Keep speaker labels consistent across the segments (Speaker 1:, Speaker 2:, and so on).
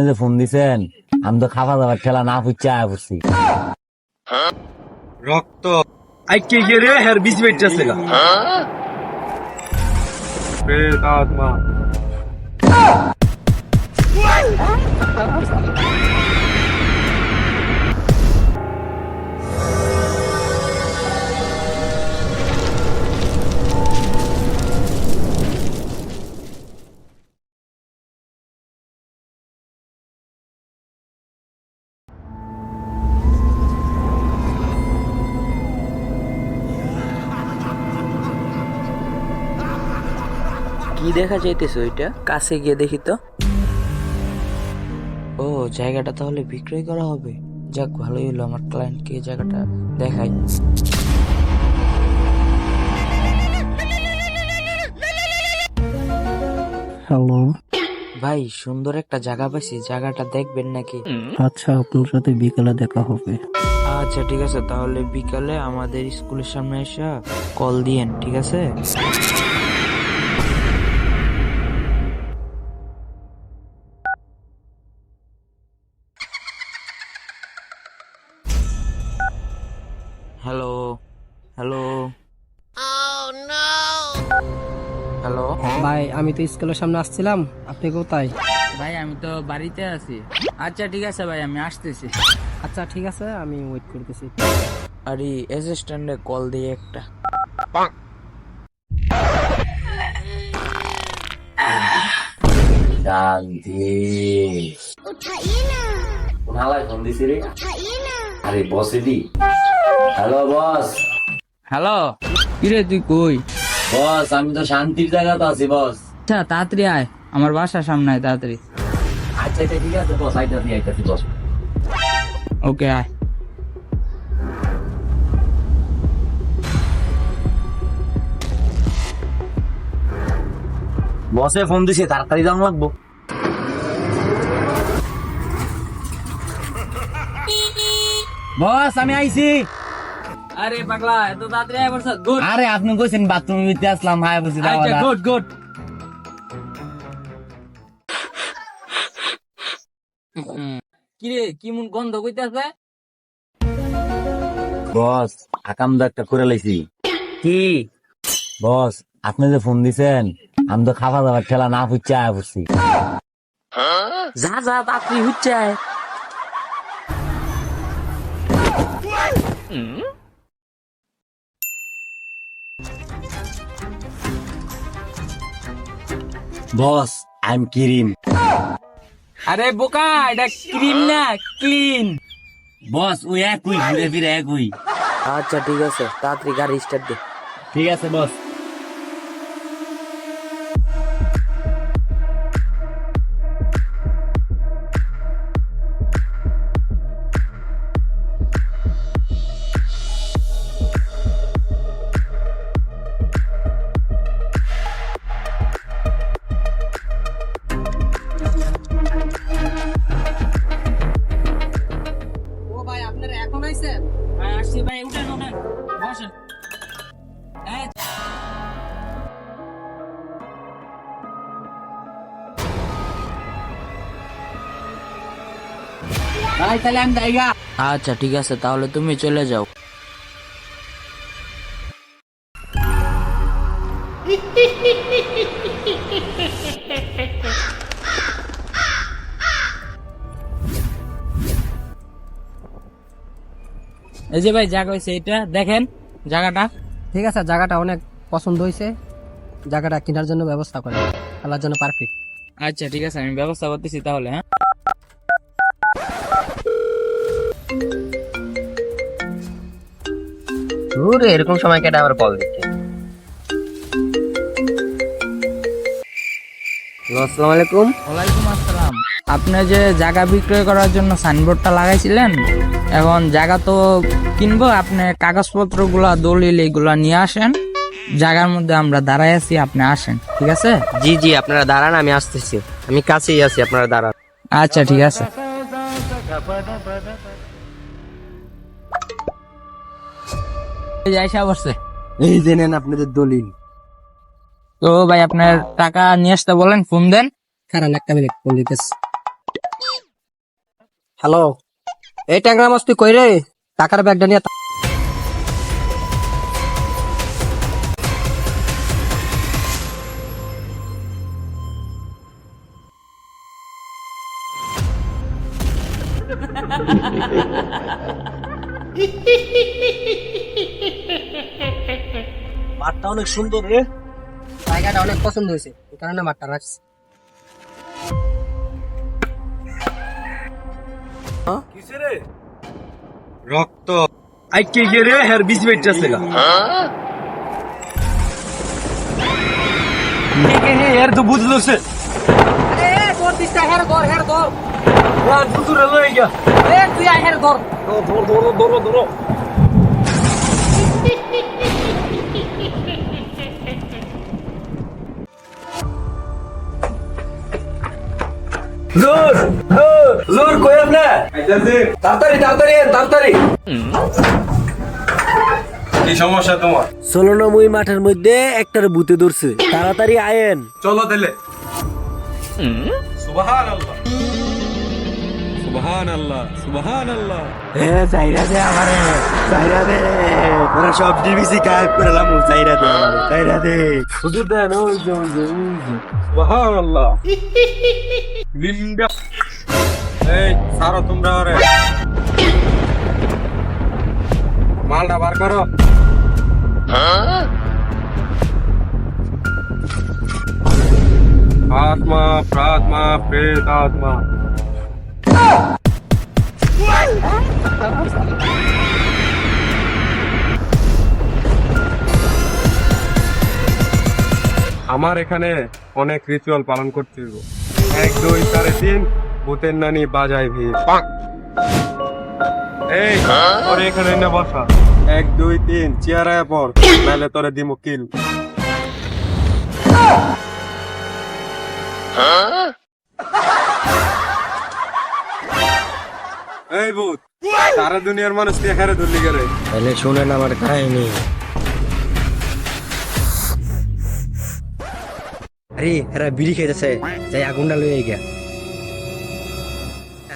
Speaker 1: যে ফোন দিছেন, আমি তো খাওয়া দাওয়ার ঠেলা না ফুচ্ছে আয়া পড়ছি।
Speaker 2: রক্ত আইকে গেরে হের বিজ বেইটাছে গা প্রেতাত্মা।
Speaker 3: কি দেখা যাইতেছে ওইটা? কাছে গিয়ে দেখি তো। ও, জায়গাটা তাহলে বিক্রয় করা হবে। যাক, ভালোই হলো, আমার ক্লায়েন্টকে জায়গাটা দেখাই।
Speaker 4: হ্যালো।
Speaker 3: ভাই, সুন্দর একটা জায়গা পাইছি, জায়গাটা দেখবেন নাকি?
Speaker 4: আচ্ছা, আপনার সাথে বিকেলে দেখা হবে।
Speaker 3: আচ্ছা ঠিক আছে, তাহলে বিকালে আমাদের স্কুলের সামনে এসে কল দিয়েন, ঠিক আছে? Hello hello hello.
Speaker 4: ভাই, আমি তো স্কুলের সামনে আসছিলাম, আপনি কোথায়?
Speaker 5: ভাই আমি তো বাড়িতে আছি। আচ্ছা ঠিক আছে ভাই, আমি আসতেছি।
Speaker 4: আচ্ছা ঠিক আছে, আমি ওয়েট করতেছি।
Speaker 3: আরে অ্যাসিস্ট্যান্টে কল দিয়ে একটা।
Speaker 1: শান্তি। কোনালায় ফোন দিছি রে? আরে বসে দি। Hello boss.
Speaker 5: হ্যালো, কিরে তুই কই?
Speaker 1: বস, আমি তো শান্তির জায়গাতে আছি বস।
Speaker 5: আচ্ছা তাড়াতাড়ি আয়, আমার বাসার সামনে আয় তাড়াতাড়ি।
Speaker 1: আচ্ছা আচ্ছা ঠিক আছে বস, আইতাছি বস।
Speaker 5: ওকে আয়।
Speaker 1: বসে ফোন দিছে, তাড়াতাড়ি যাওয়া লাগবো। বস, আমি আইছি।
Speaker 5: আরে পাগলা, এত তাড়াতাড়ি আয় বলছ? গুড।
Speaker 1: আরে আপনি কইছেন বাথরুমে ভিতরে আসলাম, হায় বসে
Speaker 5: আচ্ছা গুড গুড। কিরে, কি মন গন্ধ কইতাছে?
Speaker 1: বস, আকামদা একটা করে লাইছি।
Speaker 3: কি?
Speaker 1: বস, আপনি যে ফোন দিছেন, আমি তো খাওয়া দাওয়ার ঠেলা না ফুচ্ছে আয়া পড়ছি।
Speaker 3: যা যা তাড়াতাড়ি হচ্ছে আয়।
Speaker 1: বস, আই এম কিরিম।
Speaker 5: আরে বোকা, এটা ক্রিম না, ক্লিন।
Speaker 1: বস, ওই একই ঘুরে ফিরে একই।
Speaker 3: আচ্ছা ঠিক আছে, তাড়াতাড়ি গাড়ি স্টার্ট দে।
Speaker 1: ঠিক আছে বস।
Speaker 4: ও ভাই, আপনারা এখন আইছেন?
Speaker 5: ভাই আসছি ভাই, উঠেন উঠেন, বসেন। এই,
Speaker 1: ভাই তাহলে আমি জায়গা।
Speaker 3: আচ্ছা ঠিক আছে, তাহলে তুমি চলে যাও।
Speaker 5: এই যে ভাই জায়গা হয়েছে, এটা দেখেন জায়গাটা।
Speaker 4: ঠিক আছে, জায়গাটা অনেক পছন্দ হয়েছে। জায়গাটা কেনার জন্য ব্যবস্থা করেন, খেলার জন্য পারফেক্ট।
Speaker 5: আচ্ছা ঠিক আছে, আমি ব্যবস্থা করতেছি তাহলে। হ্যাঁ
Speaker 4: এরকম সময় কেটে আমার কল দিচ্ছে। আসসালামু আলাইকুম।
Speaker 5: ওয়ালাইকুম আসসালাম। আপনি যে জায়গা বিক্রয় করার জন্য সাইনবোর্ডটা লাগাইছিলেন, এখন জায়গা তো কিনবো, আপনি কাগজপত্র গুলা, দলিল এগুলা নিয়ে আসেন। জায়গার মধ্যে আমরা দাঁড়াই আছি, আপনি আসেন, ঠিক আছে?
Speaker 6: জি জি, আপনারা দাঁড়ান, আমি আসতেছি, আমি কাছেই আছি, আপনারা দাঁড়ান।
Speaker 5: আচ্ছা ঠিক আছে। এই যে আইসা বসছে।
Speaker 4: এই যে নেন আপনাদের দলিল।
Speaker 5: তো ভাই আপনার টাকা নিয়ে আসতে বলেন, ফোন দেন।
Speaker 4: কারণ একটা মিনিট ফোন দিতেছে। হ্যালো, এই ট্যাংরা মাছ তুই কই রে? টাকার ব্যাগটা নিয়ে
Speaker 2: মাঠটা অনেক সুন্দর রে।
Speaker 4: জায়গাটা অনেক পছন্দ হয়েছে, এই কারণে মাঠটা রাখছি।
Speaker 2: কিসে রে? রক্ত। আইকে গিয়ে রে হের বিষ বেচছে গা। এর তো বুঝলো সে।
Speaker 4: এ তোর দিশটা হের ধর।
Speaker 2: রাত বুঝুরে লই গিয়া।
Speaker 4: এ তুই আয় হের ধর।
Speaker 2: ধরো। জোর কই আপনি? তাড়াতাড়ি। কি সমস্যা তোমার?
Speaker 7: সোলনমুই মাঠের মধ্যে একটার ভূতে ধরছে, তাড়াতাড়ি আয়েন।
Speaker 2: চলো তাহলে। সুবহানাল্লাহ।
Speaker 7: এ চাইরা দে আমারে, চাইরা দে। ওরা সব ডিবিসি গায়েব করে লামু, চাইরা দে আমারে, চাইরা দে।
Speaker 2: হুজুর দেন ওই যে। সুবহানাল্লাহ। লিন্ডা। এই সারো তোমরা আরে। মালটা বার করো। আত্মা প্রাত্মা প্রেতাত্মা। আমার এখানে অনেক রিচুয়াল পালন করতে হইব। 1 2 3 3 ভূতের নানি বাজায় ভিড়। এই তোর এখানে না বসা। 1 2 3 চেয়ার আয়া পর, নাহলে তোরে দিমু কিল। এই ভূত, সারা দুনিয়ার মানুষকে হেরে ধরলি গেলে।
Speaker 7: তাহলে শুনেন আমার কাহিনী। আরে এরা বিড়ি খেতেছে, যাই আগুনটা লয়ে গিয়া।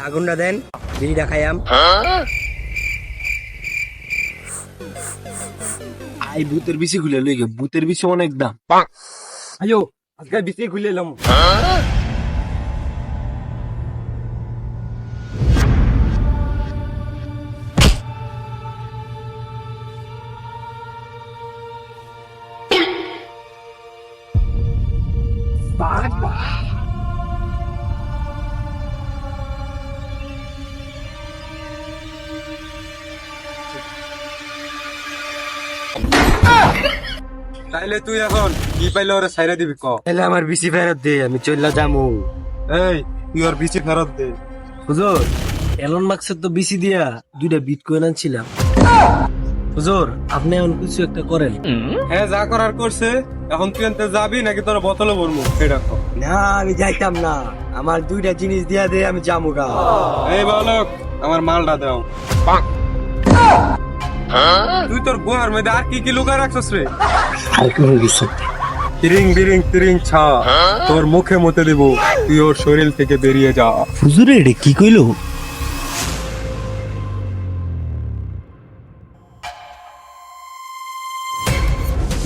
Speaker 7: আগুনটা দেন, বিড়িটা খাইয়াম। আই ভূতের বিচি খুলে লই গে, ভূতের বিচি অনেক দাম।
Speaker 2: আয়ো আজকে বিসি খুলে এলাম। তাইলে তুই এখন কি পাইলে ওরা সাইরা দিবি ক।
Speaker 7: তাহলে আমার বিচি ফেরত দে, আমি চললা যামু।
Speaker 2: এই তুই ওর বিচি ফেরত দে।
Speaker 7: হুজুর, এলন মাস্কের তো বিচি দিয়া 2টা বিটকয়েন আনছিলাম। হুজুর, আপনি এখন কিছু একটা করেন।
Speaker 2: হ্যাঁ যা করার করছে, এখন তুই এনতে যাবি নাকি তোর বোতলে ভরমু সেটা কর।
Speaker 7: না, আমি যাইতাম না, আমার 2টা জিনিস দিয়া দে, আমি যামু গা।
Speaker 2: এই বালক, আমার মালটা দাও। তুই তোর গুহার মধ্যে আর কি কি লুকায় রাখছস রে?
Speaker 7: আর কি হয়ে গেছে?
Speaker 2: তিরিং ছা, তোর মুখে মতে দেব, তুই ওর শরীর থেকে বেরিয়ে যা।
Speaker 7: হুজুরে এটা কি কইলো?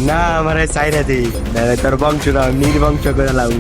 Speaker 7: না, আমার চাইরা দে, তোর বংশ নির্বংশ করে লাউ।